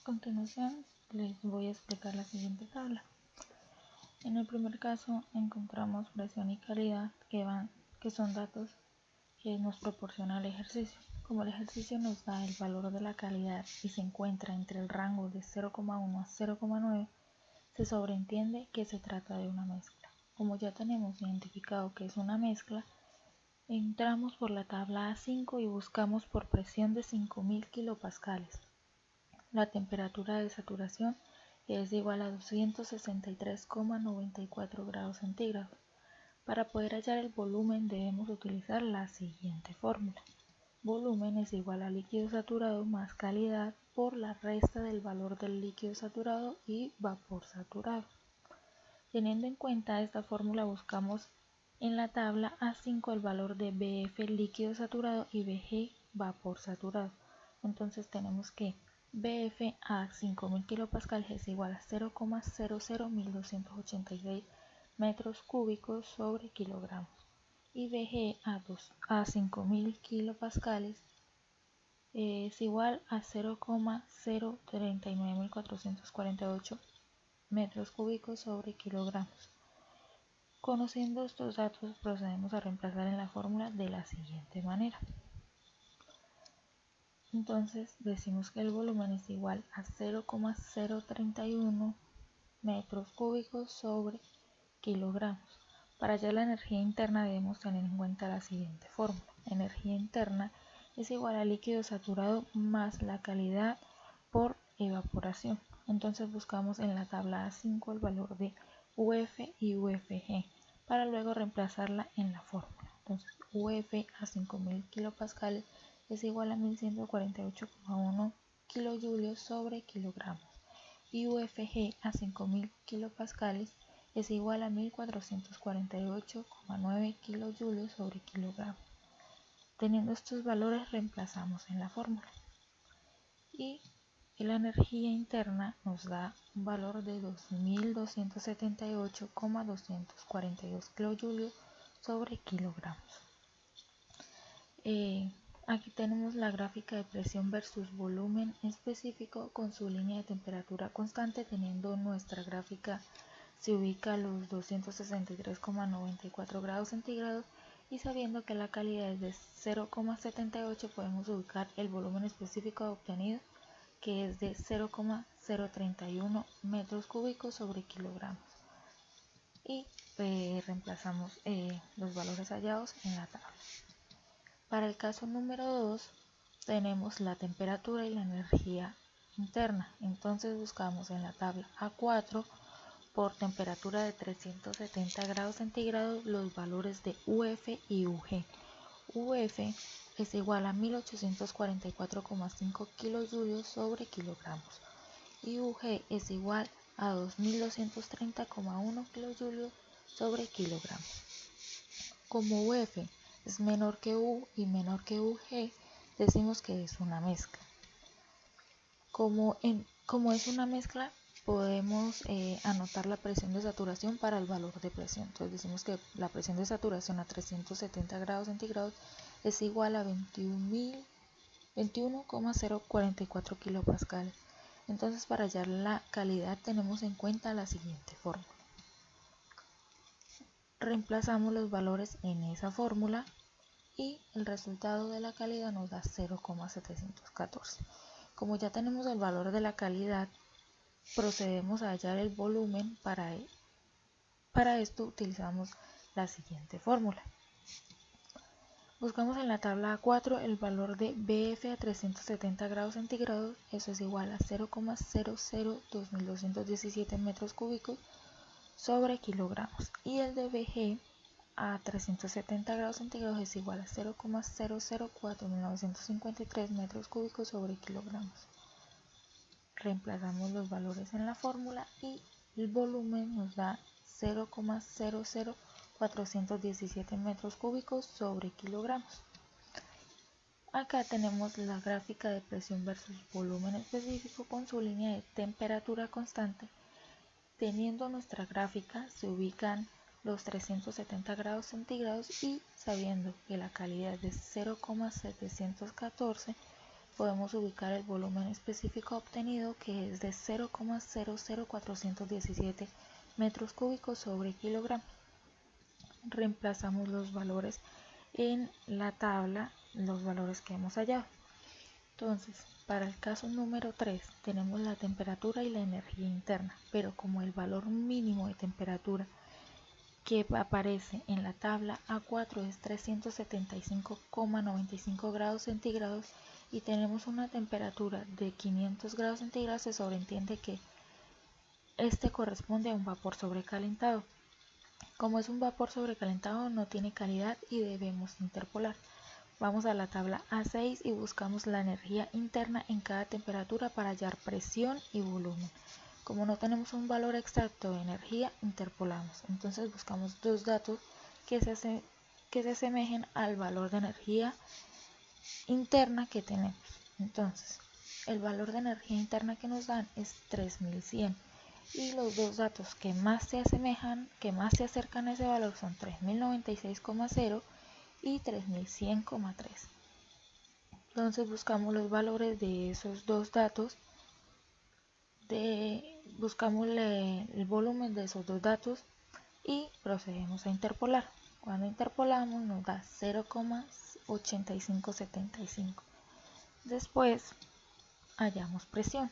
A continuación les voy a explicar la siguiente tabla. En el primer caso encontramos presión y calidad que son datos que nos proporciona el ejercicio. Como el ejercicio nos da el valor de la calidad y se encuentra entre el rango de 0,1 a 0,9, se sobreentiende que se trata de una mezcla. Como ya tenemos identificado que es una mezcla, entramos por la tabla A5 y buscamos por presión de 5000 kilopascales. La temperatura de saturación es igual a 263,94 grados centígrados. Para poder hallar el volumen debemos utilizar la siguiente fórmula. Volumen es igual a líquido saturado más calidad por la resta del valor del líquido saturado y vapor saturado. Teniendo en cuenta esta fórmula, buscamos en la tabla A5 el valor de BF líquido saturado y BG vapor saturado. Entonces tenemos que BF a 5000 kilopascales es igual a 0,001.286 metros cúbicos sobre kilogramos y BG a 5000 kilopascales es igual a 0,039448 metros cúbicos sobre kilogramos. Conociendo estos datos, procedemos a reemplazar en la fórmula de la siguiente manera. Entonces decimos que el volumen es igual a 0,031 metros cúbicos sobre kilogramos. Para hallar la energía interna debemos tener en cuenta la siguiente fórmula. Energía interna es igual a líquido saturado más la calidad por evaporación. Entonces buscamos en la tabla A5 el valor de UF y UFG para luego reemplazarla en la fórmula. Entonces UF a 5000 kilopascales es igual a 1148,1 kilojulios sobre kilogramos y UFG a 5000 kilopascales es igual a 1448,9 kilojulios sobre kilogramo. Teniendo estos valores reemplazamos en la fórmula y la energía interna nos da un valor de 2278,242 kilojulios sobre kilogramos. Aquí tenemos la gráfica de presión versus volumen específico con su línea de temperatura constante, teniendo nuestra gráfica se ubica a los 263,94 grados centígrados y sabiendo que la calidad es de 0,78 podemos ubicar el volumen específico obtenido que es de 0,031 metros cúbicos sobre kilogramos y reemplazamos los valores hallados en la tabla. Para el caso número 2 tenemos la temperatura y la energía interna, entonces buscamos en la tabla A4 por temperatura de 370 grados centígrados los valores de UF y UG. UF es igual a 1844,5 kilojulios sobre kilogramos y UG es igual a 2230,1 kilojulios sobre kilogramos. Como UF es menor que U y menor que UG, decimos que es una mezcla. Como es una mezcla, podemos anotar la presión de saturación para el valor de presión. Entonces decimos que la presión de saturación a 370 grados centígrados es igual a 21,044 kilopascales. Entonces para hallar la calidad tenemos en cuenta la siguiente fórmula. Reemplazamos los valores en esa fórmula y el resultado de la calidad nos da 0,714. Como ya tenemos el valor de la calidad, procedemos a hallar el volumen. Para esto utilizamos la siguiente fórmula. Buscamos en la tabla A4 el valor de BF a 370 grados centígrados, eso es igual a 0,002217 metros cúbicos sobre kilogramos, y el de BG a 370 grados centígrados es igual a 0,004953 metros cúbicos sobre kilogramos. Reemplazamos los valores en la fórmula y el volumen nos da 0,00417 metros cúbicos sobre kilogramos. Acá tenemos la gráfica de presión versus volumen específico con su línea de temperatura constante. Teniendo nuestra gráfica se ubican los 370 grados centígrados y sabiendo que la calidad es de 0,714 podemos ubicar el volumen específico obtenido, que es de 0,00417 metros cúbicos sobre kilogramo. Reemplazamos los valores en la tabla, los valores que hemos hallado. Entonces, para el caso número 3 tenemos la temperatura y la energía interna, pero como el valor mínimo de temperatura que aparece en la tabla A4 es 375,95 grados centígrados y tenemos una temperatura de 500 grados centígrados, se sobreentiende que este corresponde a un vapor sobrecalentado. Como es un vapor sobrecalentado, no tiene calidad y debemos interpolar. Vamos a la tabla A6 y buscamos la energía interna en cada temperatura para hallar presión y volumen. Como no tenemos un valor exacto de energía, interpolamos. Entonces buscamos dos datos que se asemejen al valor de energía interna que tenemos. Entonces, el valor de energía interna que nos dan es 3100. Y los dos datos que más se asemejan, que más se acercan a ese valor son 3096,0 y 3100,3. Entonces buscamos los valores de esos dos datos, buscamos el volumen de esos dos datos y procedemos a interpolar. Cuando interpolamos nos da 0,8575. Después hallamos presión.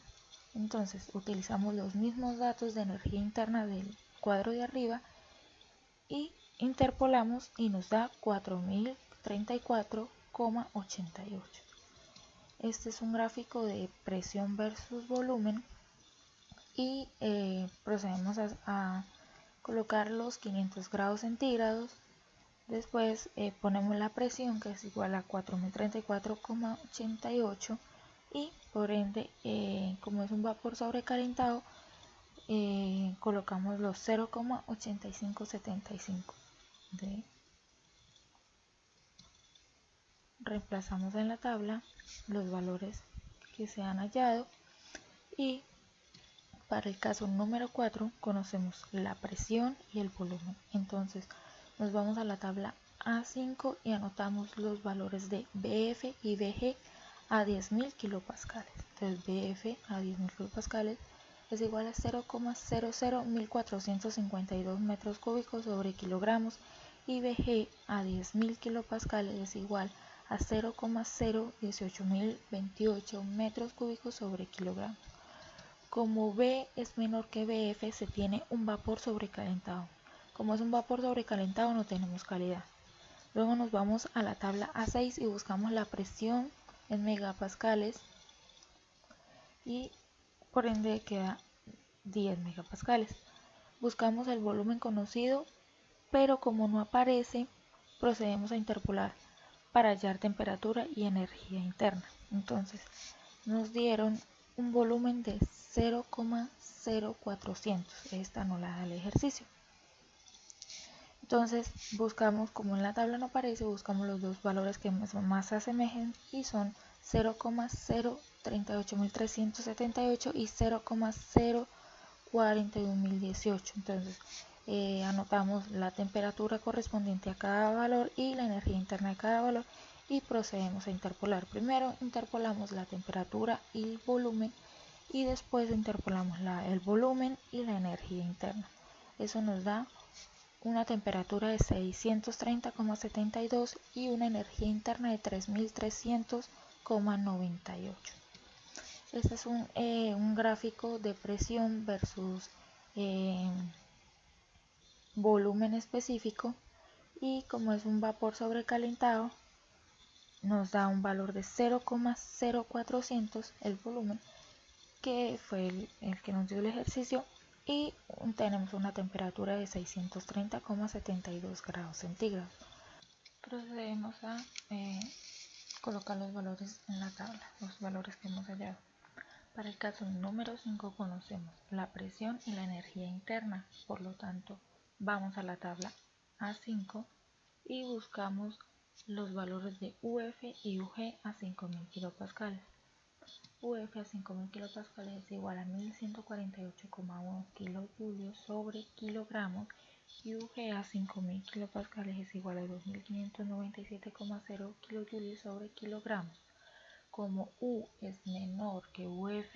Entonces utilizamos los mismos datos de energía interna del cuadro de arriba y interpolamos y nos da 4034,88. Este es un gráfico de presión versus volumen y procedemos a colocar los 500 grados centígrados. Después ponemos la presión, que es igual a 4034,88, y por ende, como es un vapor sobrecalentado, colocamos los 0,8575. Reemplazamos en la tabla los valores que se han hallado y para el caso número 4 conocemos la presión y el volumen. Entonces nos vamos a la tabla A5 y anotamos los valores de BF y BG a 10.000 kilopascales. Entonces BF a 10.000 kilopascales es igual a 0,001.452 metros cúbicos sobre kilogramos y BG a 10.000 kilopascales es igual a 0,018.028 metros cúbicos sobre kilogramos. Como B es menor que BF, se tiene un vapor sobrecalentado. Como es un vapor sobrecalentado, no tenemos calidad. Luego nos vamos a la tabla A6 y buscamos la presión en megapascales y por ende queda 10 megapascales. Buscamos el volumen conocido, pero como no aparece, procedemos a interpolar para hallar temperatura y energía interna. Entonces nos dieron un volumen de 0,0400. Esta no la da el ejercicio. Entonces buscamos, como en la tabla no aparece, buscamos los dos valores que más se asemejen y son 0,038378 y 0,041018. Entonces anotamos la temperatura correspondiente a cada valor y la energía interna de cada valor y procedemos a interpolar. Primero interpolamos la temperatura y el volumen y después interpolamos el volumen y la energía interna. Eso nos da una temperatura de 630,72 y una energía interna de 3.300,98. Este es un gráfico de presión versus volumen específico y como es un vapor sobrecalentado nos da un valor de 0,0400 el volumen, que fue el que nos dio el ejercicio, y tenemos una temperatura de 630,72 grados centígrados. Procedemos a colocar los valores en la tabla, los valores que hemos hallado. Para el caso número 5 conocemos la presión y la energía interna, por lo tanto vamos a la tabla A5 y buscamos los valores de UF y UG a 5000 kilopascales. UF a 5000 kilopascales es igual a 1148,1 kilojulios sobre kilogramos y UG a 5000 kilopascales es igual a 2597,0 kilojulios sobre kilogramos. como U es menor que UF,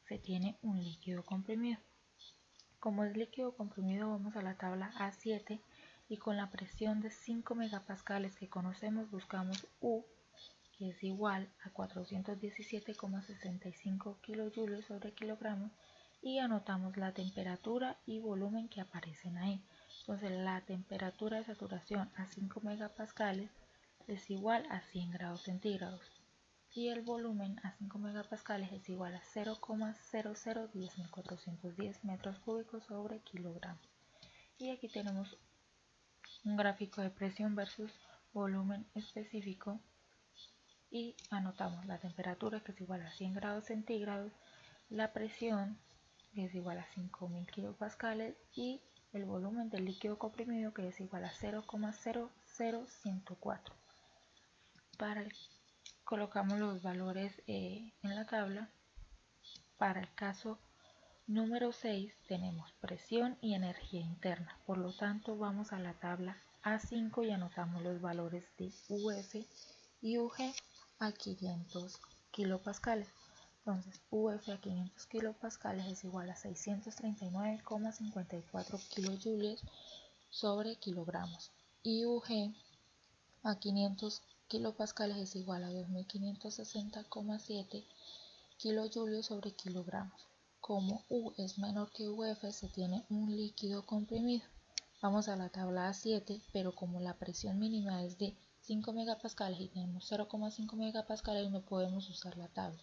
se tiene un líquido comprimido. Como es líquido comprimido, vamos a la tabla A7 y con la presión de 5 megapascales que conocemos buscamos U, que es igual a 417,65 kilojoules sobre kilogramos, y anotamos la temperatura y volumen que aparecen ahí. Entonces la temperatura de saturación a 5 megapascales es igual a 100 grados centígrados y el volumen a 5 megapascales es igual a 0,0010.410 metros cúbicos sobre kilogramo. Y aquí tenemos un gráfico de presión versus volumen específico y anotamos la temperatura, que es igual a 100 grados centígrados, la presión, que es igual a 5000 kilopascales, y el volumen del líquido comprimido, que es igual a 0,00104. Colocamos los valores en la tabla. Para el caso número 6 tenemos presión y energía interna, por lo tanto vamos a la tabla A5 y anotamos los valores de UF y UG a 500 kilopascales. Entonces UF a 500 kilopascales es igual a 639,54 kilojoules sobre kilogramos y UG a 500 kilopascales es igual a 2560,7 kilojoules sobre kilogramos. Como U es menor que UF, se tiene un líquido comprimido. Vamos a la tabla A7, pero como la presión mínima es de 5 megapascales y tenemos 0,5 megapascales, no podemos usar la tabla.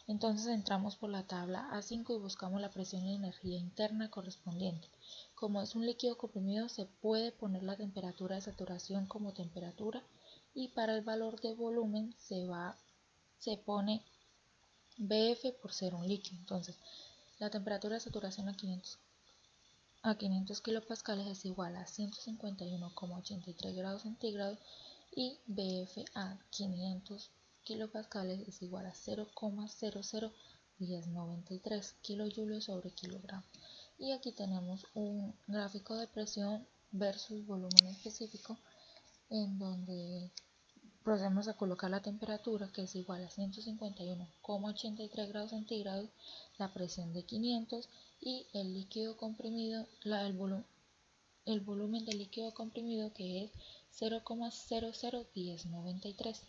Entonces entramos por la tabla A5 y buscamos la presión y energía interna correspondiente. Como es un líquido comprimido, se puede poner la temperatura de saturación como temperatura y para el valor de volumen se pone BF por ser un líquido. Entonces, la temperatura de saturación a 500 kilopascales es igual a 151,83 grados centígrados y BF a 500 kilopascales es igual a 0,001093 kilojoules sobre kilogramo. Y aquí tenemos un gráfico de presión versus volumen específico en donde procedemos a colocar la temperatura, que es igual a 151,83 grados centígrados, la presión de 500 y el líquido comprimido, el volumen del líquido comprimido, que es 0,001093.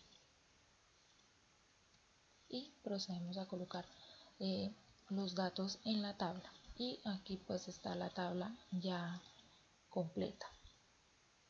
Y procedemos a colocar los datos en la tabla. Y aquí pues está la tabla ya completa.